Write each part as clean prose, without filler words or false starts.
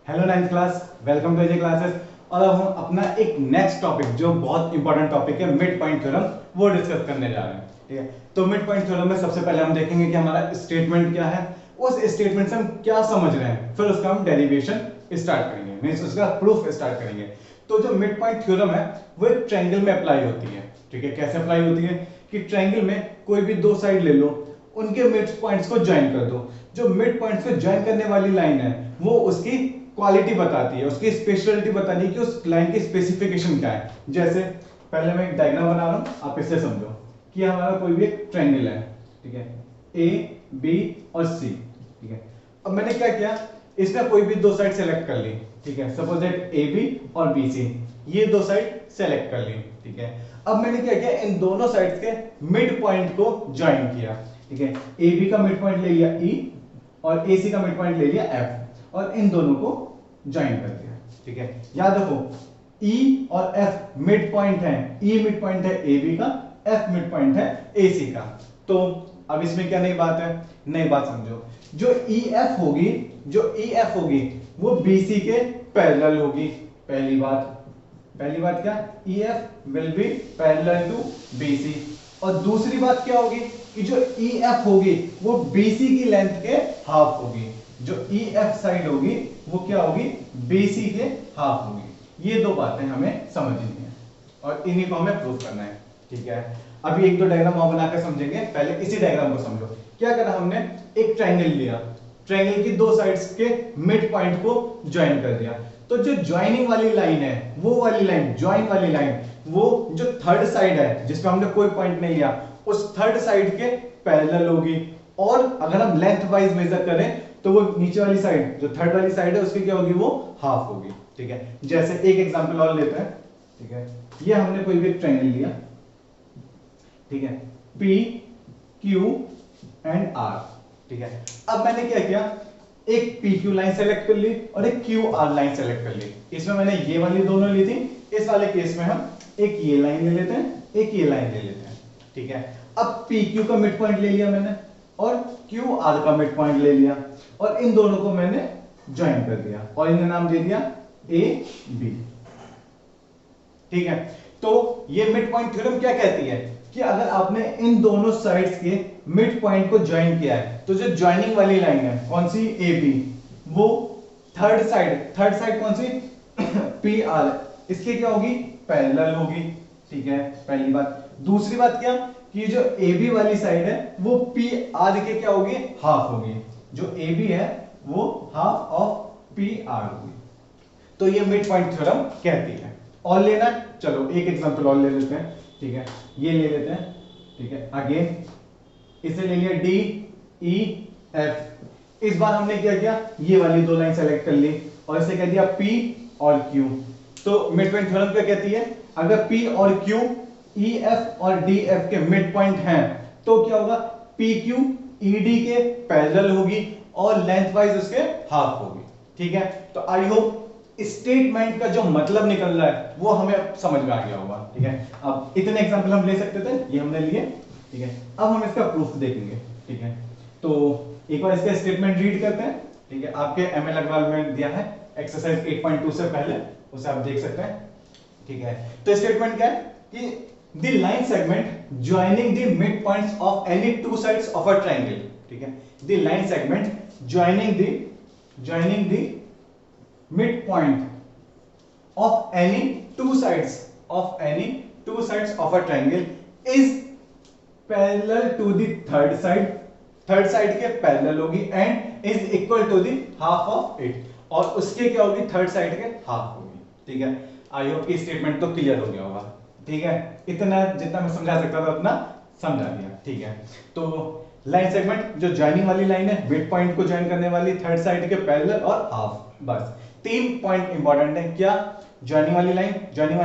Hello ninth class, welcome to AJ classes. और अब हम अपना एक नेक्स्ट टॉपिक जो बहुत इंपॉर्टेंट टॉपिक है मिड पॉइंट थ्योरम वो डिस्कस करने जा रहे हैं। ठीक है, तो मिड पॉइंट थ्योरम में सबसे पहले हम देखेंगे कि हमारा स्टेटमेंट क्या है, उस स्टेटमेंट से हम क्या समझ रहे हैं, फिर उसका हम डेरिवेशन स्टार्ट करेंगे, मींस उसका प्रूफ स्टार्ट करेंगे। तो जो मिड पॉइंट थ्योरम है वो एक ट्रायंगल में अप्लाई होती है। ठीक है, कैसे अप्लाई होती है कि ट्रायंगल में कोई भी दो साइड ले लो, उनके मिड पॉइंट्स को ज्वाइन कर दो। जो मिड पॉइंट्स को ज्वाइन करने वाली लाइन है वो उसकी क्वालिटी बताती है, उसकी स्पेशलिटी बताती है कि उस लाइन की स्पेसिफिकेशन क्या है। जैसे पहले मैं एक डायग्राम बना रहा हूं, आप इससे समझो कि हमारा कोई भी एक ट्रायंगल है। ठीक है, ए बी और सी। ठीक है, अब मैंने क्या किया, इसमें कोई भी दो साइड सेलेक्ट कर ली। ठीक है, सपोज दैट ए बी और बी सी, ये दो साइड सेलेक्ट कर ली। ठीक है, अब मैंने क्या किया, इन दोनों साइड्स के मिड पॉइंट को ज्वाइन किया। ठीक है, ए बी का मिड पॉइंट ले लिया ई और ए सी का मिड पॉइंट ले लिया एफ और इन दोनों को ज्वाइन कर दिया। ठीक है, याद रखो E और F मिड पॉइंट है, E मिड पॉइंट है AB का, F मिड पॉइंट है AC का। तो अब इसमें क्या नई बात है, नई बात समझो। जो EF होगी, जो EF होगी वो BC के पैरेलल होगी। पहली बात, पहली बात क्या, EF will be parallel to BC। और दूसरी बात क्या होगी कि जो EF होगी वो BC की लेंथ के हाफ होगी। जो EF साइड होगी वो क्या होगी, BC के हाफ होगी। ये दो बातें हमें समझनी है और इन्हीं को हमें प्रूव करना है। ठीक है, अभी एक दो डायग्राम और बनाकर समझेंगे, पहले इसी डायग्राम को समझो। क्या करा हमने, एक ट्रायंगल लिया, ट्रायंगल की दो साइड्स के मिड पॉइंट को ज्वाइन कर दिया। तो जो ज्वाइनिंग वाली लाइन है, वो वाली लाइन, ज्वाइन वाली लाइन, वो जो थर्ड साइड है जिसमें हमने कोई पॉइंट नहीं लिया, उस थर्ड साइड के पैरेलल होगी। और अगर हम लेंथ वाइज मेजर करें तो वो नीचे वाली साइड, जो थर्ड वाली साइड है, उसकी क्या होगी, वो हाफ होगी। ठीक है, जैसे एक एग्जांपल और लेते हैं। ठीक है, ये हमने कोई भी एक ट्रायंगल लिया। ठीक है, P Q एंड R। ठीक है, अब मैंने क्या किया, एक PQ लाइन सेलेक्ट कर ली और एक QR लाइन सेलेक्ट कर ली। इसमें मैंने ये वाली दोनों ली थी, इस वाले केस में हम एक ये लाइन ले लेते हैं, एक ये लाइन ले लेते हैं। ठीक है, अब PQ का मिड पॉइंट ले लिया मैंने और QR का मिड पॉइंट ले लिया और इन दोनों को मैंने ज्वाइन कर दिया और इन्हें नाम दे दिया AB। ठीक है, तो ये मिड पॉइंट थ्योरम क्या कहती है कि अगर आपने इन दोनों साइड्स के मिड पॉइंट को ज्वाइन किया है तो जो ज्वाइनिंग वाली लाइन है कौन सी, AB, वो थर्ड साइड कौन सी PR, इसकी क्या होगी, पैरेलल होगी। ठीक है, पहली बात। दूसरी बात क्या कि जो AB वाली साइड है वो PR के क्या होगी, हाफ होगी। जो AB है वो हाफ ऑफ PR होगी। तो ये मिड पॉइंट थ्योरम कहती है। और लेना है, चलो एक एग्जांपल और ले लेते हैं। ठीक है, ये ले लेते हैं। ठीक है, अगेन इसे ले लिया DEF। इस बार हमने क्या किया, ये वाली दो लाइन सेलेक्ट कर ली और इसे कह दिया P और Q। तो मिड पॉइंट थ्योरम क्या कहती है, अगर P और Q EF और DF के मिड पॉइंट हैं तो क्या होगा, PQ ED के पैरेलल होगी और लेंथ वाइज उसके हाफ होगी। ठीक है, तो आई होप स्टेटमेंट का जो मतलब निकल रहा है वो हमें समझ में आ गया होगा। ठीक है, अब इतने एग्जांपल हम ले सकते थे, ये हमने लिए। ठीक है, अब हम इसका प्रूफ देखेंगे। ठीक है, तो एक बार इसका स्टेटमेंट रीड करते हैं। ठीक है, आपके ML अग्रवाल में दिया है एक्सरसाइज 8.2 से पहले, उसे आप देख सकते हैं। ठीक है, तो स्टेटमेंट क्या है कि the line segment joining the mid points of any two sides of a triangle. ठीक है, the line segment joining the midpoint of any two sides of a triangle is parallel to the third side के parallel होगी and is equal to the half of it, और उसके क्या होगी, third side के half होगी। ठीक है, आई होप की स्टेटमेंट तो क्लियर हो गया होगा। ठीक है, इतना जितना मैं समझा सकता था उतना समझा दिया। ठीक है, तो लाइन सेगमेंट जो ज्वाइनिंग वाली लाइन है, मिड पॉइंट को ज्वाइन करने वाली, थर्ड साइड के पैरेलल और हाफ, बस तीन पॉइंट इंपॉर्टेंट है। क्या, ज्वाइनिंग वाली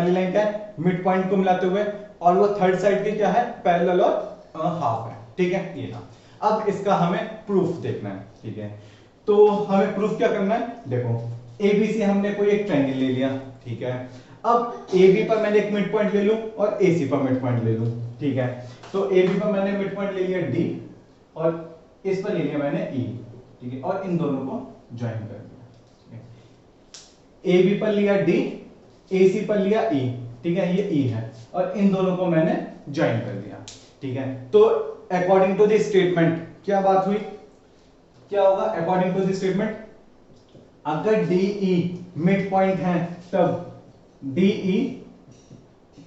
लाइन क्या है, मिड पॉइंट को मिलाते हुए, और वो थर्ड साइड की क्या है, पैरेलल और हाफ है। ठीक है, ये था। अब इसका हमें प्रूफ देखना है। ठीक है, तो हमें प्रूफ क्या करना है, देखो ABC हमने कोई एक ट्रायंगल ले लिया। ठीक है, अब AB पर मैंने एक मिड पॉइंट ले लूं और AC पर मिड पॉइंट ले लूं। ठीक है, तो AB पर मैंने मिड पॉइंट ले लिया D और इस पर ले लिया मैंने E। ठीक है, और इन दोनों को ज्वाइन कर दिया। ए बी पर लिया डी, ए सी पर लिया ई, ठीक है, ये ई है, और इन दोनों को मैंने ज्वाइन कर दिया, ठीक है। तो अकॉर्डिंग टू द स्टेटमेंट क्या बात हुई, क्या होगा अकॉर्डिंग टू द स्टेटमेंट, अगर डी ई मिड पॉइंट है तब डी ई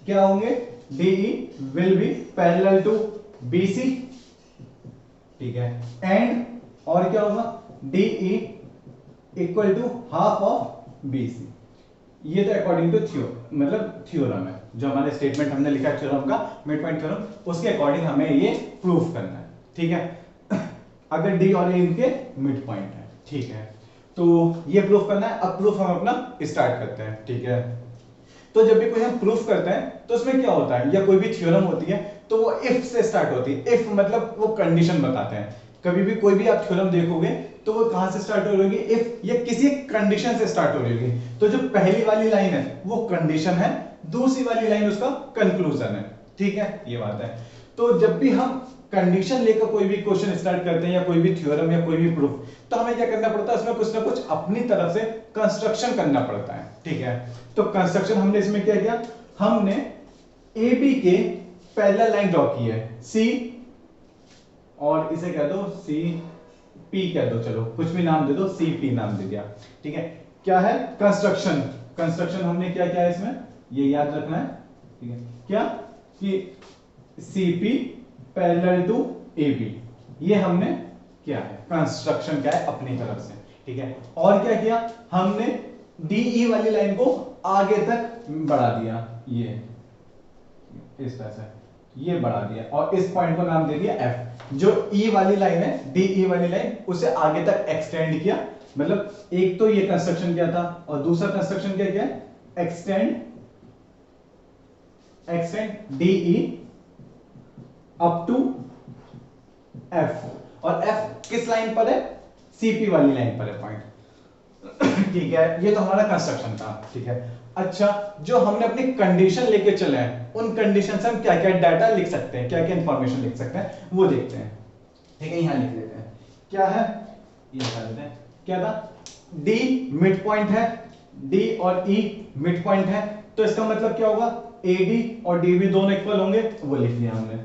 क्या होंगे, D E will be parallel to B C, ठीक है, एंड और क्या होगा, D E equal to half of B C. ये तो अकॉर्डिंग टू मतलब थ्योरम है, जो हमारे स्टेटमेंट हमने लिखा है थ्योरम का, मिड पॉइंट थ्योरम, उसके अकॉर्डिंग हमें ये प्रूफ करना है, ठीक है। अगर डी और ए इनके मिड पॉइंट है, ठीक है, तो ये प्रूफ करना है। अब प्रूफ हम अपना स्टार्ट करते हैं, ठीक है। तो जब भी कोई हम प्रूफ करते हैं तो उसमें क्या होता है, या कोई भी थ्योरम होती है तो वो इफ से स्टार्ट होती है। इफ मतलब वो कंडीशन बताते हैं। कभी भी कोई भी आप थ्योरम देखोगे तो वो कहां से स्टार्ट हो रही होगी, इफ, या किसी कंडीशन से स्टार्ट हो रही होगी। तो जो पहली वाली लाइन है वो कंडीशन है, दूसरी वाली लाइन उसका कंक्लूजन है, ठीक है, ये बात है। तो जब भी हम कंडीशन लेकर कोई भी क्वेश्चन स्टार्ट करते हैं या कोई भी थ्योरम या कोई भी प्रूफ, तो हमें क्या करना पड़ता है, उसमें कुछ ना कुछ अपनी तरफ से कंस्ट्रक्शन करना पड़ता है, ठीक है। तो कंस्ट्रक्शन हमने इसमें क्या किया, हमने ए बी के पैरेलल लाइन ड्रॉ की है, सी, और इसे कह दो सी पी कह दो, चलो कुछ भी नाम दे दो, सी पी नाम दे दिया, ठीक है। क्या है कंस्ट्रक्शन, कंस्ट्रक्शन हमने क्या किया है इसमें, ये याद रखना है, ठीक है, क्या कि C P parallel to A B, ये हमने क्या है कंस्ट्रक्शन क्या है अपनी तरफ से, ठीक है। और क्या किया हमने, डीई वाली लाइन को आगे तक बढ़ा दिया, ये इस तरह से ये बढ़ा दिया, और इस पॉइंट को नाम दे दिया एफ। जो ई वाली लाइन है, डीई वाली लाइन, उसे आगे तक एक्सटेंड किया। मतलब एक तो ये कंस्ट्रक्शन किया था, और दूसरा कंस्ट्रक्शन क्या किया, extend DE up to F, और एफ किस लाइन पर है, सीपी वाली लाइन पर है पॉइंट, ठीक है। ये तो हमारा कंस्ट्रक्शन था, ठीक है। अच्छा, जो हमने अपनी कंडीशन लेके चले हैं, उन कंडीशन से हम क्या क्या डाटा लिख सकते हैं, क्या क्या इंफॉर्मेशन लिख सकते हैं, वो देखते हैं, ठीक है। यहां लिख देते हैं, क्या है ये बता देते हैं, क्या था, डी मिड पॉइंट है, डी और ई मिड पॉइंट है, तो इसका मतलब क्या होगा, एडी और डीबी दोनों इक्वल होंगे, वो लिख दिया हमने,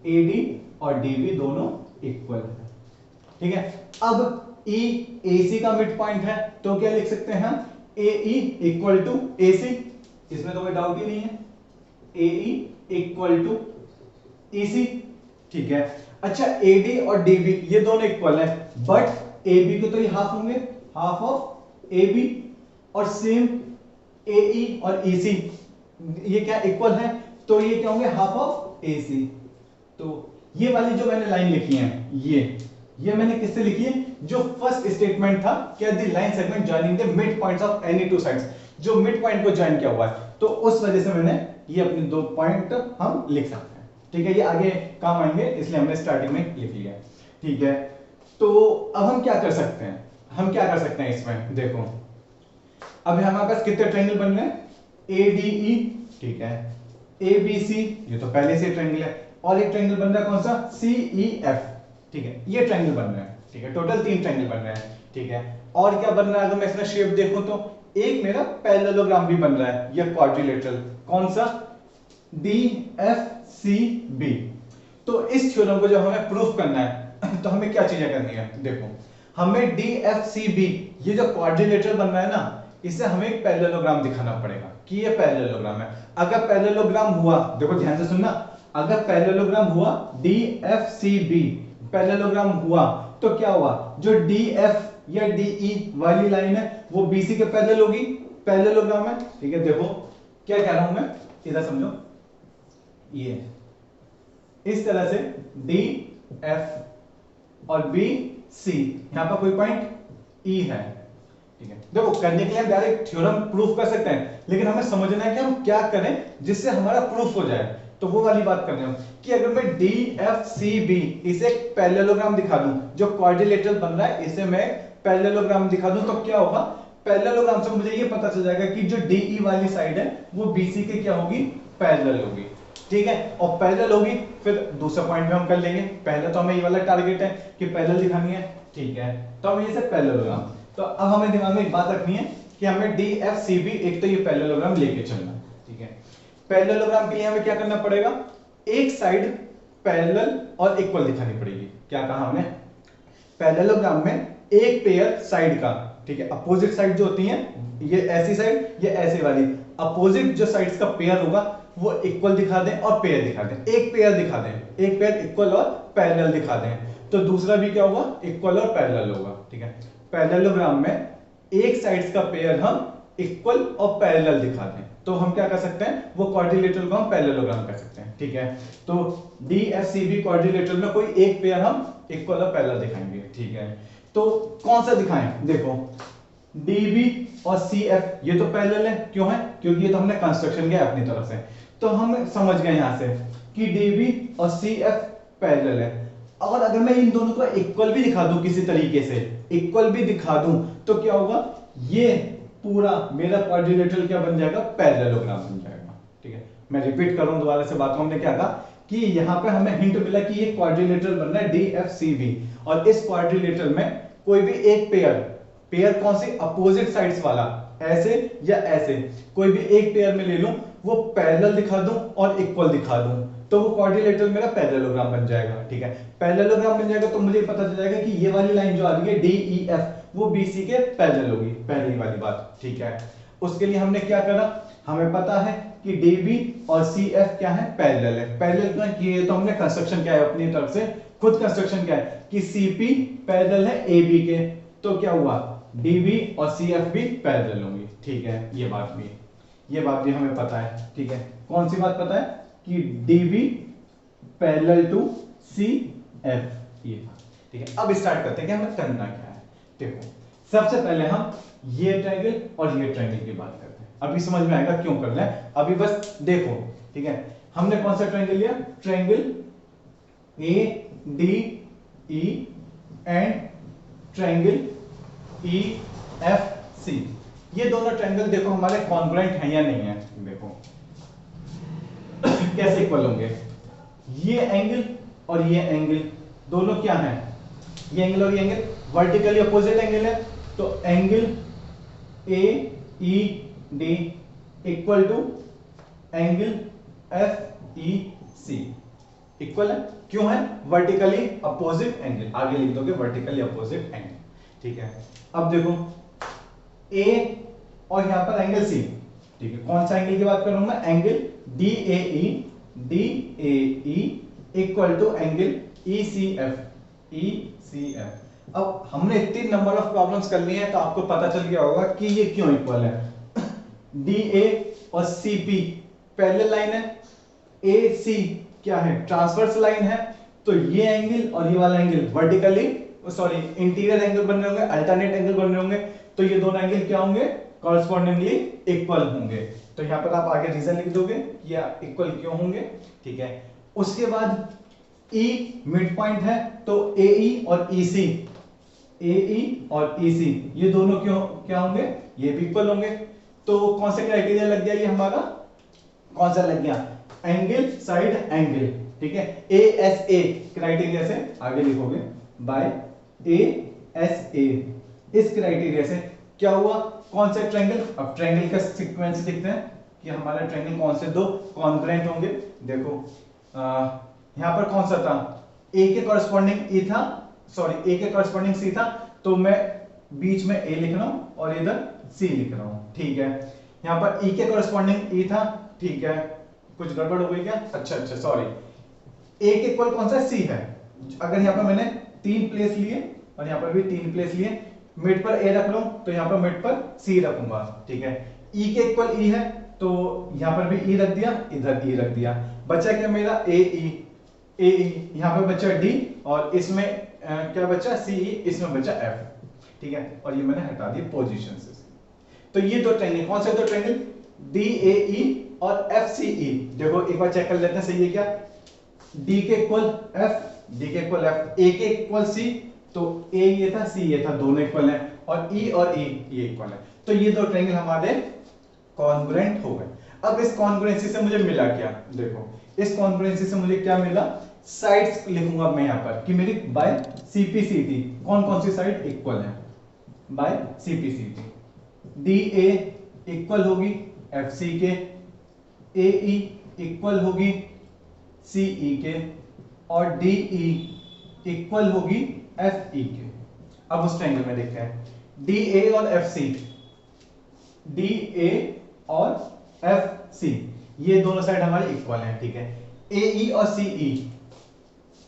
एडी और डीबी दोनों इक्वल है, ठीक है। अब ई एसी का मिड पॉइंट है, तो क्या लिख सकते हैं हम, AE इक्वल टू AC, इसमें तो कोई डाउट ही नहीं है, AE इक्वल टू EC, ठीक है। अच्छा, AD और DB ये दोनों इक्वल है, बट AB के तो ये हाफ होंगे, हाफ ऑफ AB, और सेम AE और EC ये क्या इक्वल है, तो ये क्या होंगे, हाफ ऑफ AC। तो ये वाली जो मैंने लाइन लिखी है, ये मैंने किससे लिखी है, जो फर्स्ट स्टेटमेंट था, क्या the line segment joining the mid points of any two sides, जो मिड पॉइंट को ज्वाइन किया हुआ है, तो उस वजह से मैंने ये अपने दो पॉइंट हम लिख सकते हैं, ठीक है। ये आगे काम आएंगे, इसलिए हमने स्टार्टिंग में लिख लिया, ठीक है। तो अब हम क्या कर सकते हैं, इसमें देखो, अब हमारे पास कितने ट्रायंगल बन रहे हैं, ADE, ठीक है, ABC, ये तो पहले से ट्रायंगल है, और एक ट्रायंगल बन रहा है कौन सा, CEF, ठीक है, ये ट्रायंगल बन रहे हैं, ठीक है। टोटल 3 ट्रायंगल बन रहे हैं, ठीक है। और क्या बन रहा है, अगर मैं इसका शेप देखूं तो एक मेरा पैरेललोग्राम भी बन रहा है, ये क्वाड्रिलेटरल, कौन सा, DFCB। तो इस थ्योरम को जब हमें प्रूफ करना है तो हमें क्या चीजें करनी है, देखो, हमें DFCB ये जो क्वाड्रिलेटरल बन रहा है ना, इसे हमें एक पैरेललोग्राम दिखाना पड़ेगा कि ये पैरेललोग्राम है। अगर पैरेललोग्राम हुआ, देखो ध्यान से सुनना, अगर पैरेललोग्राम हुआ DFCB पैरेललोग्राम हुआ, तो क्या हुआ, जो DF या DE वाली लाइन है वो BC के पैरेलल होगी, पैरेललोग्राम है, ठीक है। देखो क्या कह रहा हूं मैं, इधर समझो, ये इस तरह से DF और BC, यहां पर कोई पॉइंट E है, ठीक है। देखो करने के लिए हम डायरेक्ट थ्योरम प्रूफ कर सकते हैं, लेकिन हमें समझना है कि हम क्या करें जिससे हमारा प्रूफ हो जाए। तो वो वाली बात कर रहे हैं कि अगर मैं DFCB इसे एक पैरेललोग्राम दिखा दूं, जो क्वाड्रिलेटरल बन रहा है इसे मैं पैरेललोग्राम दिखा दूं, तो क्या होगा, पैरेललोग्राम से मुझे ये पता चल जाएगा कि जो DE वाली साइड है वो BC के क्या होगी, पैरेलल होगी, ठीक है। और पैरेलल होगी, फिर दूसरा पॉइंट में हम कर लेंगे। पहले तो हमें ये वाला टारगेट है कि पैरेलल दिखानी है, ठीक है, तो हम ये से पैरेललोग्राम। तो अब हमें दिमाग में एक बात रखनी है कि हमें डी एफ सी बी एक तो ये पैरेललोग्राम लेके चलना है, ठीक है। पैरेललोग्राम के लिए हमें क्या करना पड़ेगा, एक साइड पैरेलल और इक्वल दिखानी पड़ेगी। क्या कहा हमने, पैरेललोग्राम में एक पेयर साइड का, ठीक है, अपोजिट साइड जो होती है, ये ऐसी साइड ये ऐसे वाली, अपोजिट जो साइड्स का पेयर होगा वो इक्वल दिखा दें और पेयर दिखा दें, एक पेयर दिखा दें, एक पेयर इक्वल और पैरेलल दिखा दें, तो दूसरा भी क्या होगा, इक्वल और पैरेलल होगा, ठीक है। पैरेललोग्राम में एक साइड्स का पेयर हम इक्वल और पैरेलल दिखा दें तो हम क्या कर सकते हैं, वो क्वाड्रिलेटरल को हम पैरेललोग्राम कर सकते हैं, ठीक है। तो DFCB क्वाड्रिलेटरल में कोई एक पेयर हम इक्वल और पैरेलल दिखाएंगे, ठीक है। तो कौन सा दिखाएं, देखो DB और CF ये तो पैरेलल है, क्यों है, क्योंकि ये तो हमने कंस्ट्रक्शन किया अपनी तरफ से, तो हम समझ गए यहां से कि DB और CF पैरेलल है। और अगर मैं इन दोनों को इक्वल भी दिखा दूं, किसी तरीके से इक्वल भी दिखा दूं, तो क्या होगा, ये पूरा मेरा क्वाड्रिलेटरल क्या बन जाएगा, पैरेललोग्राम बन जाएगा, ठीक है। मैं रिपीट करूं दोबारा से बात को, हमने क्या कहा कि यहां पे हमें हिंट मिला कि ये क्वाड्रिलेटरल बन रहा है DFCB, और इस क्वाड्रिलेटरल में कोई भी एक पेयर कौन सी, अपोजिट साइड्स वाला, ऐसे या ऐसे, कोई भी एक पेयर में ले लूं, वो पैरेलल दिखा दूं और इक्वल दिखा दूं, तो वो क्वाड्रिलेटरल मेरा पैरेललोग्राम बन जाएगा, ठीक है। पैरेललोग्राम बन जाएगा तो मुझे पता चल जाएगा कि ये वाली लाइन जो आ रही है DEF वो BC के पैरेलल होगी, पहली वाली बात, ठीक है। उसके लिए हमने क्या करा, हमें पता है कि DB और CF क्या है, पैरेलल है। पैरेलल क्यों किए, तो हमने कंस्ट्रक्शन किया है अपनी तरफ से, खुद कंस्ट्रक्शन किया है कि CP पैरेलल है AB के, तो क्या हुआ, DB और CF भी पैरेलल होंगे, ठीक है। ये बात भी हमें पता है, ठीक है। कौन सी बात पता है कि DB पैरेलल टू CF, ये था, ठीक है। अब स्टार्ट करते हैं कि हमें करना क्या है। देखो सबसे पहले हम ये ट्रायंगल और ये ट्रायंगल की बात करते हैं, अभी समझ में आएगा क्यों करना है, अभी बस देखो, ठीक है। हमने कौन सा ट्रायंगल लिया, triangle ADE and triangle EFC, ये दोनों ट्रायंगल देखो हमारे कॉन्ग्रुएंट हैं या नहीं है, देखो कैसे इक्वल होंगे, ये एंगल और ये एंगल दोनों क्या हैं, ये एंगल और ये एंगल वर्टिकली अपोजिट एंगल है, तो angle AED equal to angle FEC equal है, क्यों है, वर्टिकली अपोजिट एंगल, आगे लिख दोगे वर्टिकली अपोजिट एंगल, ठीक है। अब देखो A और यहां पर एंगल C, ठीक है। कौन सा एंगल की बात कर रहा हूं मैं, angle DAE equal to angle ECF। अब हमने इतनी नंबर ऑफ प्रॉब्लम्स कर ली हैं तो आपको पता चल गया होगा कि ये क्यों इक्वल है। DA और CP पैरेलल लाइन है, AC क्या है, ट्रांसवर्स लाइन है, तो ये एंगल और ये वाला एंगल वर्टिकली इंटीरियर एंगल बन रहे होंगे, अल्टरनेट एंगल बन रहे होंगे, तो ये दोनों एंगल क्या होंगे, कॉरस्पॉन्डिंगली इक्वल होंगे। तो यहां पर आप आगे रीजन लिख दोगे कि इक्वल क्यों होंगे, ठीक है। उसके बाद E मिड पॉइंट है, तो AE और EC ये दोनों क्यों क्या होंगे, ये भी इक्वल होंगे। तो कौन सा क्राइटेरिया लग गया, ये हमारा कौन सा लग गया, एंगल साइड एंगल, ठीक है। ASA क्राइटेरिया से आगे लिखोगे, बाय ASA, इस क्राइटेरिया से क्या हुआ, कौन सा ट्रायंगल, अब ट्रायंगल का सीक्वेंस देखते हैं कि हमारा ट्रायंगल कौन से दो कॉन्ग्रुएंट होंगे। देखो यहां पर कौन सा था, A के कॉरस्पॉन्डिंग E था, A के कॉरस्पॉन्डिंग C था, तो मैं बीच में A लिख रहा हूं और इधर C लिख रहा हूं, ठीक है। यहां पर E के कॉरस्पॉन्डिंग E था, ठीक है। कुछ गड़बड़ हो गई क्या, अच्छा सॉरी, A के इक्वल कौन सा, C है। अगर यहां पर मैंने 3 प्लेस लिए और यहां पर भी 3 प्लेस लिए, मिड पर A रख लूं तो यहां पर मिड पर C रखूंगा, ठीक है। E के इक्वल E है, तो यहां पर भी E रख दिया, इधर E रख दिया, बचा क्या मेरा AE, यहां पर बचा D और इसमें क्या बचा CE, इसमें बचा F, ठीक है। और ये मैंने हटा दिया पोजीशन से। तो ये दो ट्रायंगल, कौन से दो ट्रायंगल, DAE और FCE। देखो एक बार चेक कर लेते हैं सही है क्या, D के इक्वल F, D के इक्वल F, A के इक्वल C, तो A ये था C ये था, दोनों इक्वल हैं, और E ये इक्वल है, तो ये दो ट्रायंगल हमारे कॉन्ग्रुएंट हो गए। अब इस कॉन्ग्रुएंसी से मुझे मिला क्या, देखो इस कॉन्ग्रुएंसी से मुझे क्या मिला, साइड्स लिखूंगा मैं यहां पर कि मेरी बाय CPCT, कौन कौन सी साइड इक्वल है, by CPCT, D A equal होगी एफ सी के, ए ई इक्वल होगी सी ई के, और डी ई इक्वल होगी एफ ई के। अब उस ट्रायंगल में देखते हैं डी ए और एफ सी, डी ए और एफ सी ये दोनों साइड हमारे इक्वल हैं, ठीक है। ए ई और सी ई,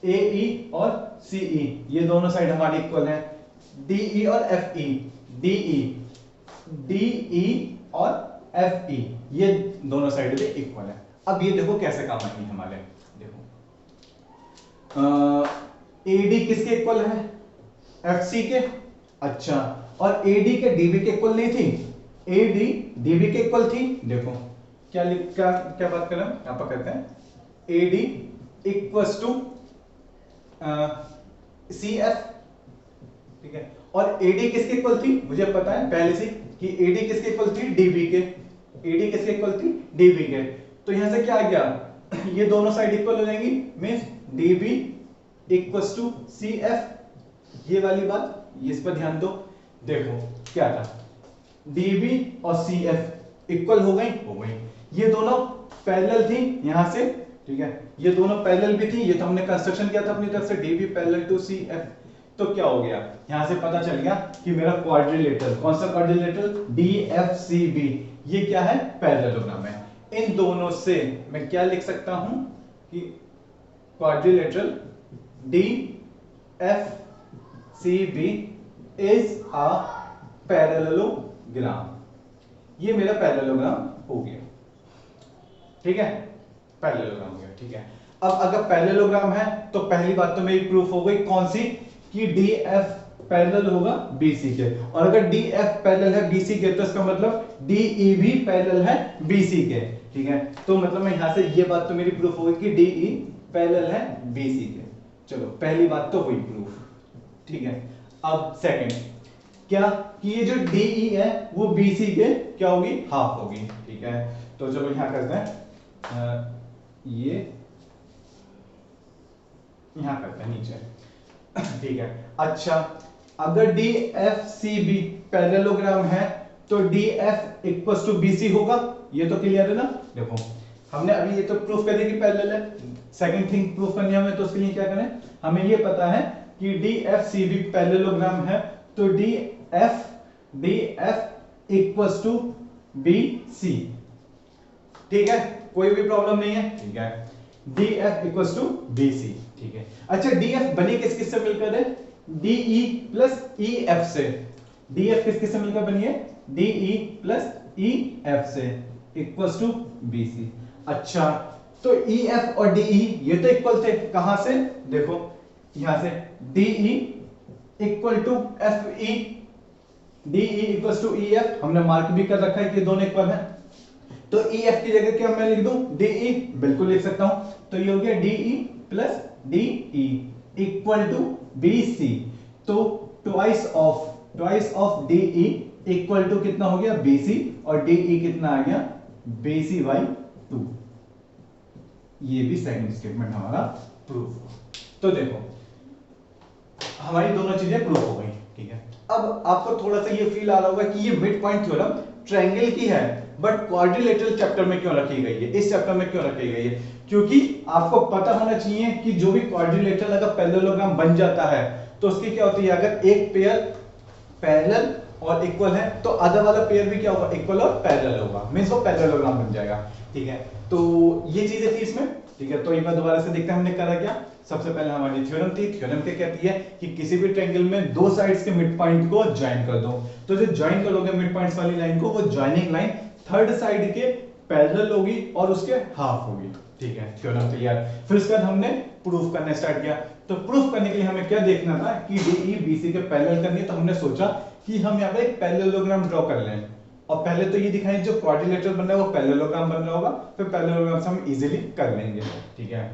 ए ई और सी ई ये दोनों साइड हमारे इक्वल हैं। डी ई और एफ ई, डी ई, डी ई और एफ ई ये दोनों साइड पे इक्वल है। अब ये देखो कैसे काम आएंगे हमारे, देखो एडी किसके इक्वल है, एफ सी के। अच्छा, और एडी के डीबी के इक्वल नहीं थी, एडी डीबी के इक्वल थी। देखो क्या क्या क्या बात कर रहे हैं यहां पर, करते हैं AD equals to C F, ठीक है। और एडी किसके इक्वल थी, मुझे पता है पहले से कि एडी किसके इक्वल थी, डीबी के। एडी किसके इक्वल थी, डीबी के। तो यहां से क्या आ गया, ये दोनों साइड इक्वल हो जाएंगी, means DB equals to C F. ये वाली बात, इस पर ध्यान दो। देखो क्या था, डीबी और सी एफ इक्वल हो गई, ये दोनों पैरेलल थी यहां से, ठीक है। ये दोनों पैरेलल भी थी, ये तो हमने कंस्ट्रक्शन किया था अपनी तरफ से, DB parallel to C F. तो क्या हो गया, यहां से पता चल गया कि मेरा क्वाड्रिलेटरल, कौन सा quadrilateral, D F C B, ये क्या है, पैरेललोग्राम है। इन दोनों से मैं क्या लिख सकता हूं कि quadrilateral D F C B is a parallelogram. ये मेरा पैरेललोग्राम हो गया, ठीक है, पैरेललोग्राम हो गया, ठीक है। अब अगर पैरेललोग्राम है तो पहली बात तो मेरी प्रूफ हो गई, कौन सी, कि डी एफ पैरेलल होगा बीसी के। और अगर डी एफ पैरेलल है बीसी के तो इसका मतलब डी ई भी पैरेलल है बीसी के, ठीक है। तो मतलब मैं यहां से ये बात तो मेरी प्रूफ हो गई कि डी ई पैरेलल है बीसी के। चलो पहली बात तो हुई प्रूफ, ठीक है। अब सेकंड क्या, कि ये जो डी ई है वो बीसी के क्या होगी, हाफ होगी, ठीक है। तो चलो यहां करते हैं ये यहां करते हैं नीचे, ठीक है। अच्छा, अगर D F C B parallelogram है तो D F equals to B C होगा, ये तो क्लियर है ना। देखो हमने अभी ये तो प्रूफ कर दिया कि पैरेलल है, सेकंड थिंग प्रूफ करनी है हमें, तो उसके लिए क्या करें, हमें ये पता है कि D F C B parallelogram है तो D F equals to B C, ठीक है, कोई भी प्रॉब्लम नहीं है, ठीक है। D F equals to B C, ठीक है। अच्छा, डी एफ बनी किस किस से मिलकर है, D E plus E F से। डी एफ किस किस से मिलकर बनी है, D E plus E F से, इक्वल्स टू बी सी। अच्छा, तो ई एफ और डी ई ये तो इक्वल थे, कहां से, देखो यहां से D E equal to F E, D E equals to E F, हमने मार्क भी कर रखा है कि दोनों इक्वल हैं। तो ई एफ की जगह क्या मैं लिख दूं, डी ई, बिल्कुल लिख सकता हूं। तो ये हो गया D E plus D E equal to B C. तो twice of D E equal to कितना हो गया, बी सी, और डी ई कितना आ गया, बी सी बाई 2। ये भी सेकंड स्टेटमेंट हमारा प्रूफ। तो देखो हमारी दोनों चीजें प्रूफ हो गई, ठीक है। अब आपको थोड़ा सा ये फील आ रहा होगा कि ये मिड पॉइंट थ्योरम ट्रायंगल की है, बट क्वाड्रिलेटरल चैप्टर में क्यों रखी गई है, इस चैप्टर में क्यों रखी गई है, क्योंकि आपको पता होना चाहिए कि जो भी क्वाड्रिलेटरल अगर पैरेललोग्राम बन जाता है तो उसकी क्या होती है, अगर एक पेयर पैरेलल और इक्वल है तो अदर वाला पेयर भी क्या होगा, इक्वल और पैरेलल होगा, मींस वो पैरेललोग्राम बन जाएगा, ठीक है। तो ये चीजें थी इसमें, ठीक है। तो एक बार दोबारा से देखते हैं हमने करा क्या। सबसे पहले हमारी थ्योरम थी, थ्योरम क्या कहती है कि किसी भी ट्रायंगल में दो साइड्स के मिड पॉइंट को ज्वाइन कर दो। तो जो ज्वाइन करोगे मिड पॉइंट्स वाली लाइन को, वो ज्वाइनिंग लाइन थर्ड साइड के पैरेलल होगी और उसके हाफ होगी, ठीक है। Theorem clear. फिर उसके बाद हमने प्रूफ करना स्टार्ट किया। तो प्रूफ करने के लिए हमें क्या देखना था कि डीई बीसी के पैरेलल करनी है। तो हमने सोचा कि हम यहाँ पे एक पैरेललोग्राम ड्रॉ कर लें, और पहले तो ये दिखाएं जो क्वाड्रिलेटरल बन रहा है वो पैरेललोग्राम बन रहा होगा, फिर पैरेललोग्राम से हम इजीली कर लेंगे, ठीक है।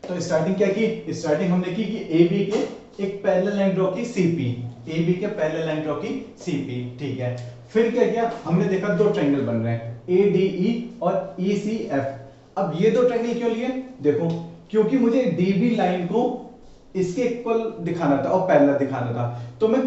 तो स्टार्टिंग क्या की, स्टार्टिंग हमने की कि ए बी के एक पैरेलल लाइन ड्रॉ की सीपी, ए बी के पैरेलल लाइन ड्रॉ की सीपी, ठीक है। फिर क्या किया, हमने देखा दो ट्रायंगल बन रहे हैं ए डी ई और ई सी एफ। अब ये दो ट्रायंगल क्यों लिए, देखो क्योंकि मुझे डीबी लाइन को इसके इक्वल दिखाना था और पैरेलल दिखाना था। तो मैं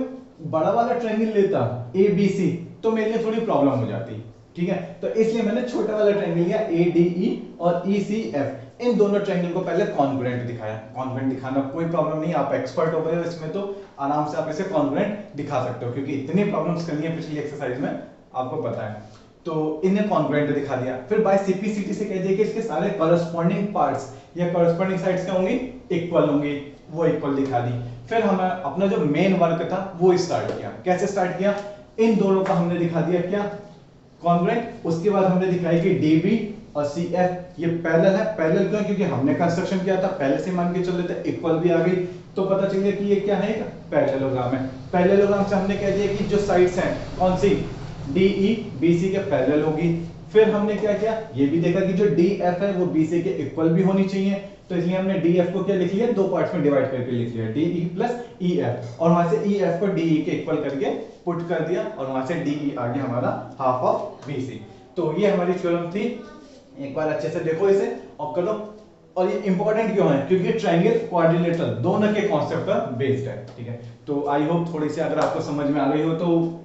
बड़ा वाला ट्रायंगल लेता ए बी सी, तो मेरे लिए थोड़ी प्रॉब्लम हो जाती, ठीक है। तो इसलिए मैंने छोटा वाला ट्रायंगल लिया ADE और ECF, इन दोनों ट्रायंगल को पहले कॉन्ग्रुएंट दिखाया। कॉन्ग्रुएंट दिखाना कोई प्रॉब्लम नहीं, आप एक्सपर्ट हो गए हो इसमें, तो आराम से आप इसे कॉन्ग्रुएंट दिखा सकते हो, क्योंकि इतनी प्रॉब्लम्स करनी है पिछली एक्सरसाइज में, आपको पता है। तो इन्हें कॉन्ग्रुएंट दिखा दिया। फिर बाय सिंपलिसिटी से कह दिया कि इसके सारे कॉरेस्पॉन्डिंग पार्ट्स या कॉरेस्पॉन्डिंग साइड्स क्या होंगी, इक्वल होंगी, वो इक्वल दिखा दी। फिर हम अपना जो मेन वर्क था वो स्टार्ट किया। कैसे स्टार्ट किया, इन दोनों का हमने दिखा दिया क्या, कॉन्ग्रुएंट। उसके बाद हमने दिखाई कि DB और CF ये पैरेलल है। पैरेलल क्यों, क्योंकि हमने कंस्ट्रक्शन किया था, पहले से मान के चल रहे थे, इक्वल भी आ गई, तो पता चल गया कि ये क्या है, एक पैरेललोग्राम है। पैरेललोग्राम से हमने कह दिया कि जो साइड्स हैं कौन सी, DE BC के पैरेलल होगी। फिर हमने क्या किया, ये भी देखा कि जो DF है वो BC के इक्वल भी होनी चाहिए, तो इसलिए हमने DF को क्या लिख लिया, दो पार्ट्स में डिवाइड करके लिख लिया, DE प्लस EF, और वहां से EF को DE के इक्वल करके पुट कर दिया, और वहां से DE आ गया हमारा हाफ ऑफ BC। तो ये हमारी थ्योरम थी, एक बार अच्छे से देखो इसे और करो। और ये इंपॉर्टेंट क्यों है, क्योंकि ट्रायंगल क्वाड्रिलेटरल दोनों के कॉन्सेप्ट पर बेस्ड है, ठीक है। तो आई होप थोड़ी सी अगर आपको समझ में आ गई हो तो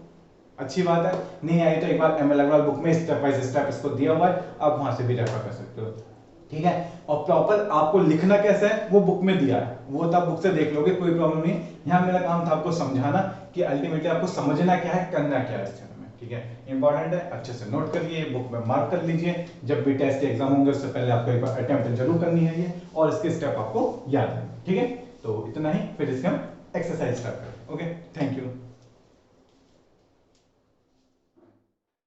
अच्छी बात है, नहीं आई तो एक बार ML अग्रवाल बुक में स्टेप बाय स्टेप इसको दिया हुआ है, आप वहां से भी रेफर कर सकते हो, ठीक है। और प्रॉपर आपको लिखना कैसे है वो बुक में दिया है, वो तो आप बुक से देख लोगे, कोई प्रॉब्लम नहीं। यहाँ मेरा काम था आपको समझाना कि अल्टीमेटली आपको समझना क्या है, करना क्या है इस चैनल में, ठीक है। इंपॉर्टेंट है, अच्छे से नोट करिए, बुक में मार्क कर लीजिए, जब भी टेस्ट एग्जाम होंगे उससे पहले आपको एक बार अटेम्प्ट जरूर करनी है ये, और इसके स्टेप आपको याद है, ठीक है। तो इतना ही, फिर इसके हम एक्सरसाइज स्टार्ट करें। Okay, thank you.